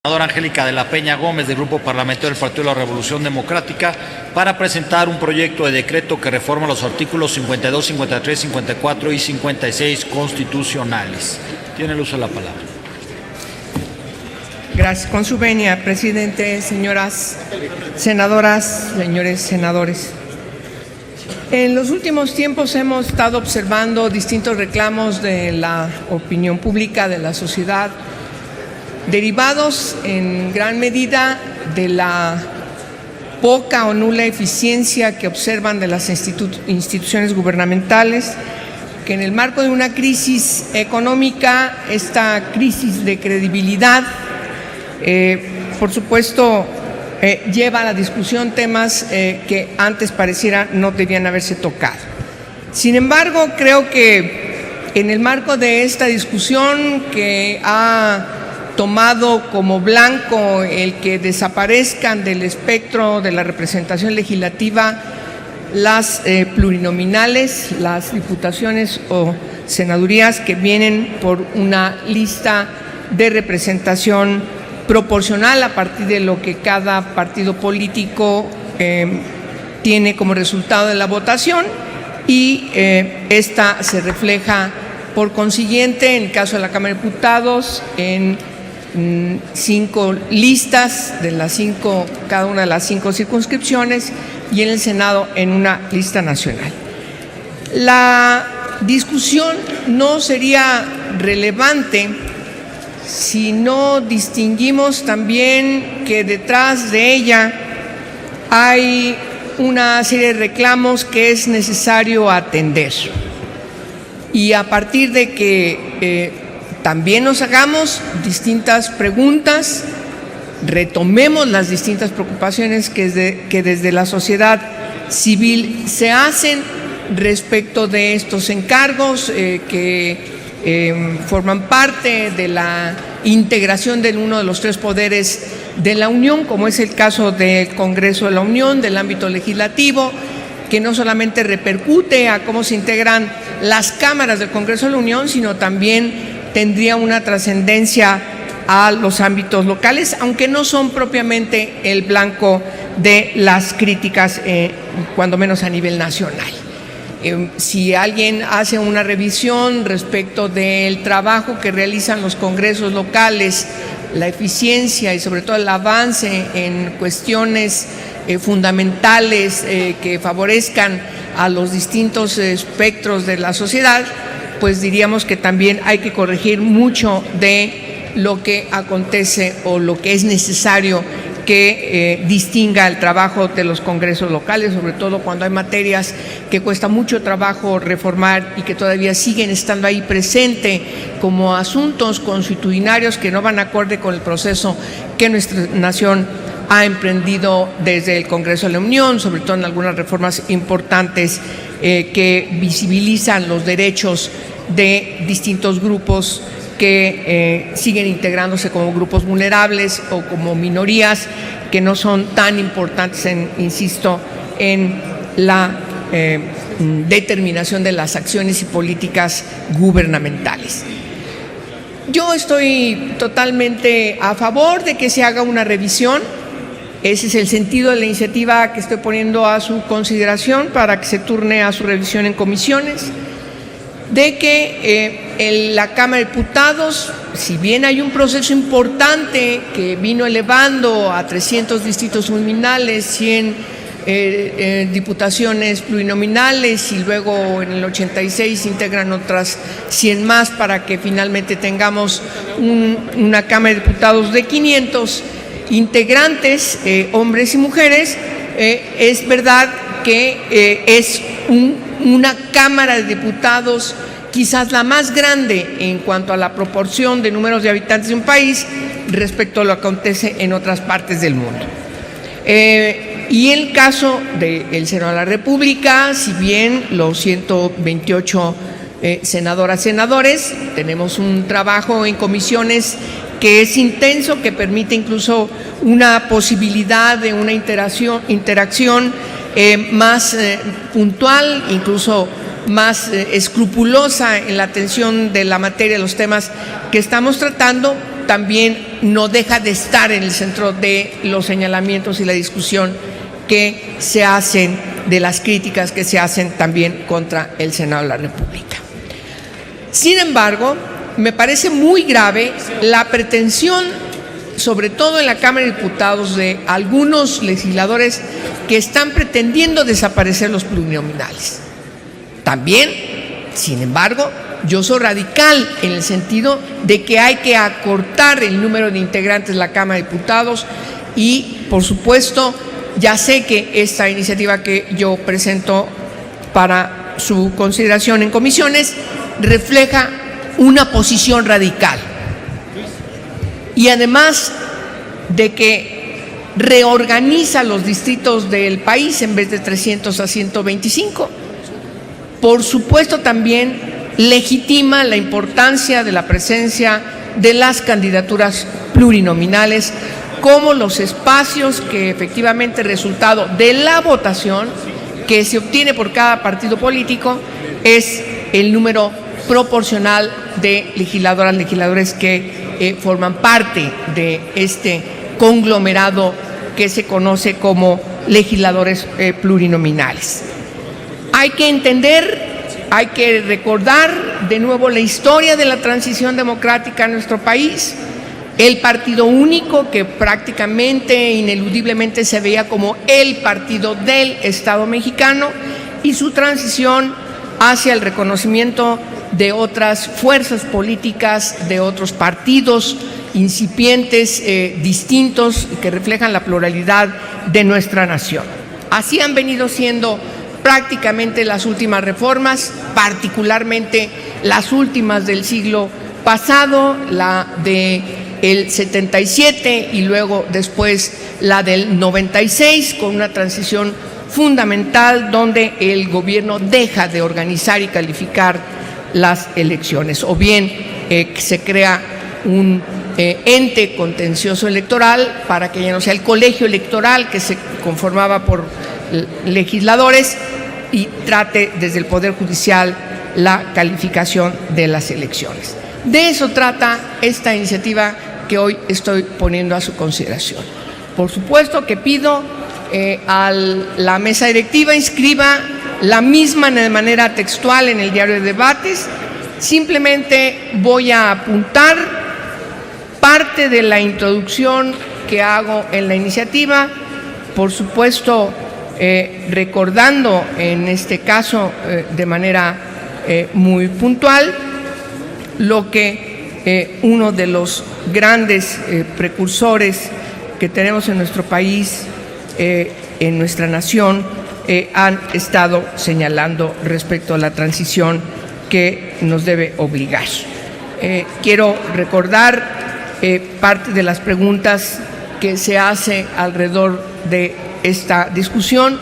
Senadora Angélica de la Peña Gómez, del Grupo Parlamentario del Partido de la Revolución Democrática, para presentar un proyecto de decreto que reforma los artículos 52, 53, 54 y 56 constitucionales. Tiene el uso de la palabra. Gracias. Con su venia, presidente, señoras senadoras, señores senadores. En los últimos tiempos hemos estado observando distintos reclamos de la opinión pública, de la sociedad, derivados en gran medida de la poca o nula eficiencia que observan de las instituciones gubernamentales, que en el marco de una crisis económica, esta crisis de credibilidad, por supuesto, lleva a la discusión temas que antes pareciera no debían haberse tocado. Sin embargo, creo que en el marco de esta discusión que ha tomado como blanco el que desaparezcan del espectro de la representación legislativa las plurinominales, las diputaciones o senadurías que vienen por una lista de representación proporcional a partir de lo que cada partido político tiene como resultado de la votación, y esta se refleja por consiguiente en el caso de la Cámara de Diputados en 5 listas de las 5, cada una de las 5 circunscripciones, y en el Senado en una lista nacional. La discusión no sería relevante si no distinguimos también que detrás de ella hay una serie de reclamos que es necesario atender. Y a partir de que también nos hagamos distintas preguntas, retomemos las distintas preocupaciones que desde la sociedad civil se hacen respecto de estos encargos que forman parte de la integración de uno de los 3 poderes de la Unión, como es el caso del Congreso de la Unión, del ámbito legislativo, que no solamente repercute a cómo se integran las cámaras del Congreso de la Unión, sino también tendría una trascendencia a los ámbitos locales, aunque no son propiamente el blanco de las críticas, cuando menos a nivel nacional. Si alguien hace una revisión respecto del trabajo que realizan los congresos locales, la eficiencia y sobre todo el avance en cuestiones fundamentales que favorezcan a los distintos espectros de la sociedad, pues diríamos que también hay que corregir mucho de lo que acontece o lo que es necesario que distinga el trabajo de los congresos locales, sobre todo cuando hay materias que cuesta mucho trabajo reformar y que todavía siguen estando ahí presente como asuntos consuetudinarios que no van acorde con el proceso que nuestra nación ha emprendido desde el Congreso de la Unión, sobre todo en algunas reformas importantes que visibilizan los derechos de distintos grupos que siguen integrándose como grupos vulnerables o como minorías que no son tan importantes, insisto, en la determinación de las acciones y políticas gubernamentales. Yo estoy totalmente a favor de que se haga una revisión. Ese es el sentido de la iniciativa que estoy poniendo a su consideración para que se turne a su revisión en comisiones, de que en la Cámara de Diputados, si bien hay un proceso importante que vino elevando a 300 distritos uninominales, 100 diputaciones plurinominales, y luego en el 86 se integran otras 100 más para que finalmente tengamos una Cámara de Diputados de 500 integrantes, hombres y mujeres, es verdad que es una Cámara de Diputados quizás la más grande en cuanto a la proporción de números de habitantes de un país respecto a lo que acontece en otras partes del mundo. Y el caso del Senado de la República, si bien los 128 senadoras, senadores, tenemos un trabajo en comisiones que es intenso, que permite incluso una posibilidad de una interacción más puntual, incluso más escrupulosa en la atención de la materia de los temas que estamos tratando, también no deja de estar en el centro de los señalamientos y la discusión que se hacen, de las críticas que se hacen también contra el Senado de la República. Sin embargo, me parece muy grave la pretensión, sobre todo en la Cámara de Diputados, de algunos legisladores que están pretendiendo desaparecer los plurinominales. También, sin embargo, yo soy radical en el sentido de que hay que acortar el número de integrantes de la Cámara de Diputados y, por supuesto, ya sé que esta iniciativa que yo presento para su consideración en comisiones refleja una posición radical. Y además de que reorganiza los distritos del país en vez de 300 a 125, por supuesto también legitima la importancia de la presencia de las candidaturas plurinominales como los espacios que efectivamente, resultado de la votación que se obtiene por cada partido político, es el número proporcional de legisladoras, legisladores que forman parte de este conglomerado que se conoce como legisladores plurinominales. Hay que entender, hay que recordar de nuevo la historia de la transición democrática en nuestro país. El partido único, que prácticamente, ineludiblemente se veía como el partido del Estado mexicano, y su transición hacia el reconocimiento de otras fuerzas políticas, de otros partidos incipientes, distintos, que reflejan la pluralidad de nuestra nación. Así han venido siendo prácticamente las últimas reformas, particularmente las últimas del siglo pasado, la del 77 y luego después la del 96, con una transición fundamental donde el gobierno deja de organizar y calificar las elecciones, o bien se crea un ente contencioso electoral para que ya no sea el colegio electoral que se conformaba por legisladores y trate desde el Poder Judicial la calificación de las elecciones. De eso trata esta iniciativa que hoy estoy poniendo a su consideración. Por supuesto que pido a la mesa directiva inscriba la misma de manera textual en el diario de debates. Simplemente voy a apuntar parte de la introducción que hago en la iniciativa, por supuesto recordando en este caso de manera muy puntual lo que uno de los grandes precursores que tenemos en nuestro país, en nuestra nación, han estado señalando respecto a la transición que nos debe obligar. Quiero recordar parte de las preguntas que se hace alrededor de esta discusión,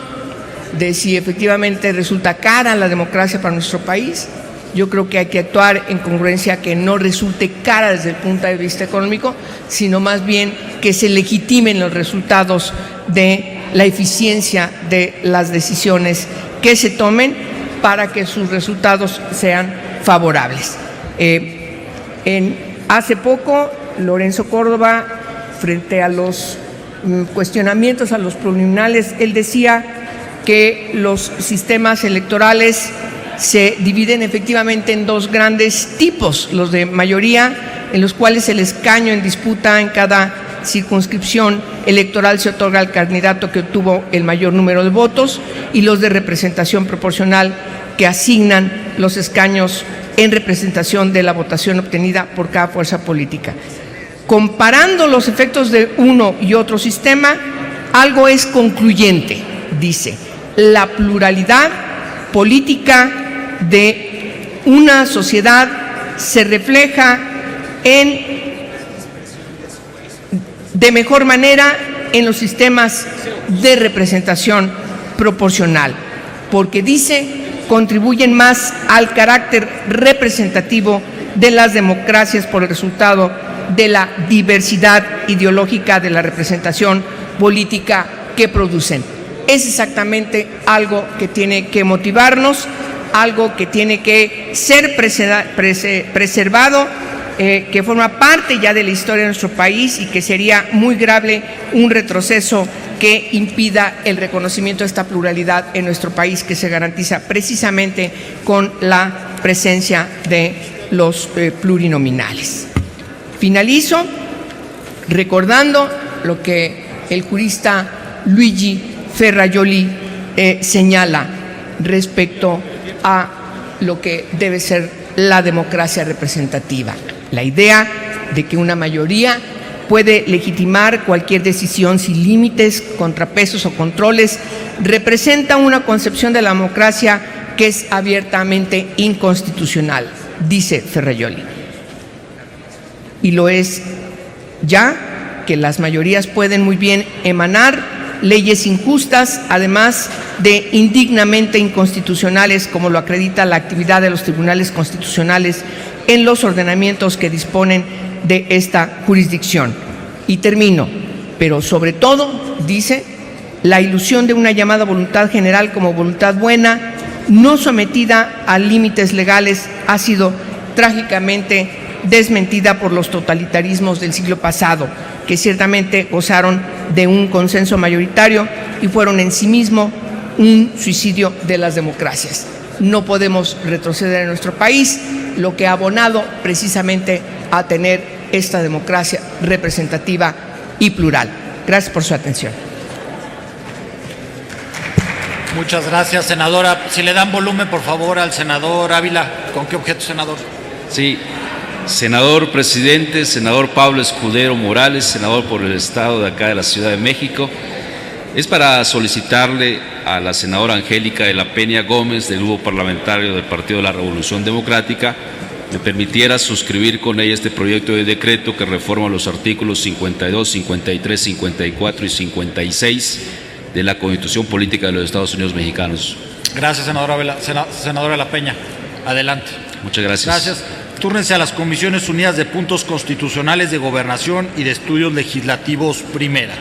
de si efectivamente resulta cara la democracia para nuestro país. Yo creo que hay que actuar en congruencia, que no resulte cara desde el punto de vista económico, sino más bien que se legitimen los resultados de la eficiencia de las decisiones que se tomen para que sus resultados sean favorables. Hace poco, Lorenzo Córdoba, frente a los cuestionamientos a los plurinominales, él decía que los sistemas electorales se dividen efectivamente en dos grandes tipos: los de mayoría, en los cuales el escaño en disputa en cada circunscripción electoral se otorga al candidato que obtuvo el mayor número de votos, y los de representación proporcional, que asignan los escaños en representación de la votación obtenida por cada fuerza política. Comparando los efectos de uno y otro sistema, algo es concluyente, dice: la pluralidad política de una sociedad se refleja de mejor manera en los sistemas de representación proporcional, porque dice, contribuyen más al carácter representativo de las democracias por el resultado de la diversidad ideológica de la representación política que producen. Es exactamente algo que tiene que motivarnos, algo que tiene que ser preservado que forma parte ya de la historia de nuestro país y que sería muy grave un retroceso que impida el reconocimiento de esta pluralidad en nuestro país, que se garantiza precisamente con la presencia de los plurinominales. Finalizo recordando lo que el jurista Luigi Ferrajoli señala respecto a lo que debe ser la democracia representativa. La idea de que una mayoría puede legitimar cualquier decisión sin límites, contrapesos o controles representa una concepción de la democracia que es abiertamente inconstitucional, dice Ferrajoli. Y lo es ya que las mayorías pueden muy bien emanar leyes injustas, además de indignamente inconstitucionales, como lo acredita la actividad de los tribunales constitucionales en los ordenamientos que disponen de esta jurisdicción. Y termino, pero sobre todo, dice, la ilusión de una llamada voluntad general como voluntad buena, no sometida a límites legales, ha sido trágicamente desmentida por los totalitarismos del siglo pasado, que ciertamente gozaron de un consenso mayoritario y fueron en sí mismo un suicidio de las democracias. No podemos retroceder en nuestro país, lo que ha abonado precisamente a tener esta democracia representativa y plural. Gracias por su atención. Muchas gracias, senadora. Si le dan volumen, por favor, al senador Ávila. ¿Con qué objeto, senador? Sí. Senador presidente, senador Pablo Escudero Morales, senador por el estado de acá de la Ciudad de México, es para solicitarle a la senadora Angélica de la Peña Gómez del Grupo Parlamentario del Partido de la Revolución Democrática me permitiera suscribir con ella este proyecto de decreto que reforma los artículos 52, 53, 54 y 56 de la Constitución Política de los Estados Unidos Mexicanos. Gracias, senadora Ávila. Senadora de la Peña, adelante. Muchas gracias. Gracias. Túrnense a las Comisiones Unidas de Puntos Constitucionales de Gobernación y de Estudios Legislativos primera.